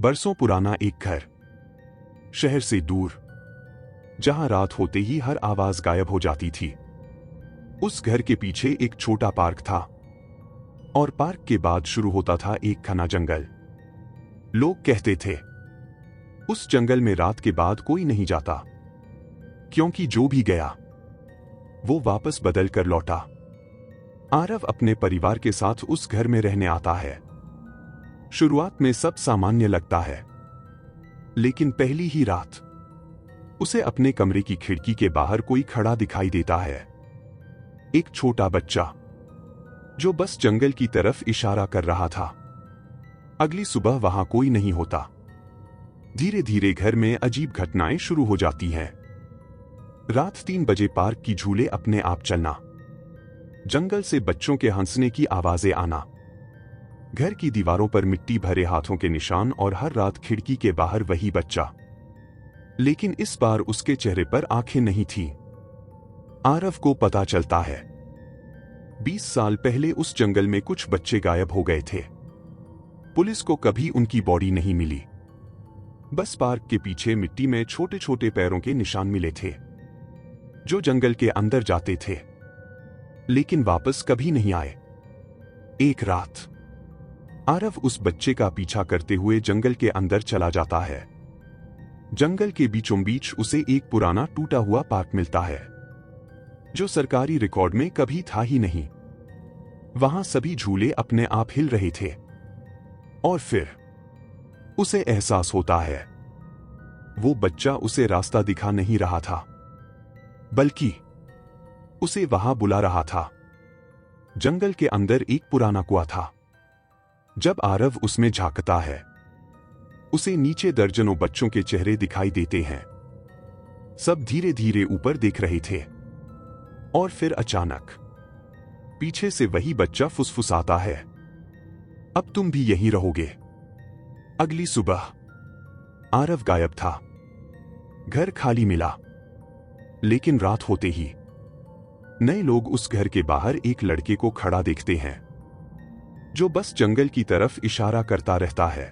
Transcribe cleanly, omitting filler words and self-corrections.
बरसों पुराना एक घर, शहर से दूर, जहां रात होते ही हर आवाज गायब हो जाती थी। उस घर के पीछे एक छोटा पार्क था और पार्क के बाद शुरू होता था एक घना जंगल। लोग कहते थे उस जंगल में रात के बाद कोई नहीं जाता, क्योंकि जो भी गया वो वापस बदल कर लौटा। आरव अपने परिवार के साथ उस घर में रहने आता है। शुरुआत में सब सामान्य लगता है, लेकिन पहली ही रात उसे अपने कमरे की खिड़की के बाहर कोई खड़ा दिखाई देता है। एक छोटा बच्चा जो बस जंगल की तरफ इशारा कर रहा था। अगली सुबह वहां कोई नहीं होता। धीरे धीरे घर में अजीब घटनाएं शुरू हो जाती हैं। रात 3 बजे पार्क की झूले अपने आप चलना, जंगल से बच्चों के हंसने की आवाजें आना, घर की दीवारों पर मिट्टी भरे हाथों के निशान और हर रात खिड़की के बाहर वही बच्चा। लेकिन इस बार उसके चेहरे पर आंखें नहीं थीं। आरव को पता चलता है 20 साल पहले उस जंगल में कुछ बच्चे गायब हो गए थे। पुलिस को कभी उनकी बॉडी नहीं मिली, बस पार्क के पीछे मिट्टी में छोटे छोटे पैरों के निशान मिले थे जो जंगल के अंदर जाते थे लेकिन वापस कभी नहीं आए। एक रात आरव उस बच्चे का पीछा करते हुए जंगल के अंदर चला जाता है। जंगल के बीचों बीच उसे एक पुराना टूटा हुआ पार्क मिलता है जो सरकारी रिकॉर्ड में कभी था ही नहीं। वहां सभी झूले अपने आप हिल रहे थे और फिर उसे एहसास होता है वो बच्चा उसे रास्ता दिखा नहीं रहा था, बल्कि उसे वहां बुला रहा था। जंगल के अंदर एक पुराना कुआं था। जब आरव उसमें झांकता है, उसे नीचे दर्जनों बच्चों के चेहरे दिखाई देते हैं। सब धीरे धीरे ऊपर देख रहे थे और फिर अचानक पीछे से वही बच्चा फुसफुसाता है, अब तुम भी यहीं रहोगे। अगली सुबह आरव गायब था। घर खाली मिला, लेकिन रात होते ही नए लोग उस घर के बाहर एक लड़के को खड़ा देखते हैं जो बस जंगल की तरफ इशारा करता रहता है।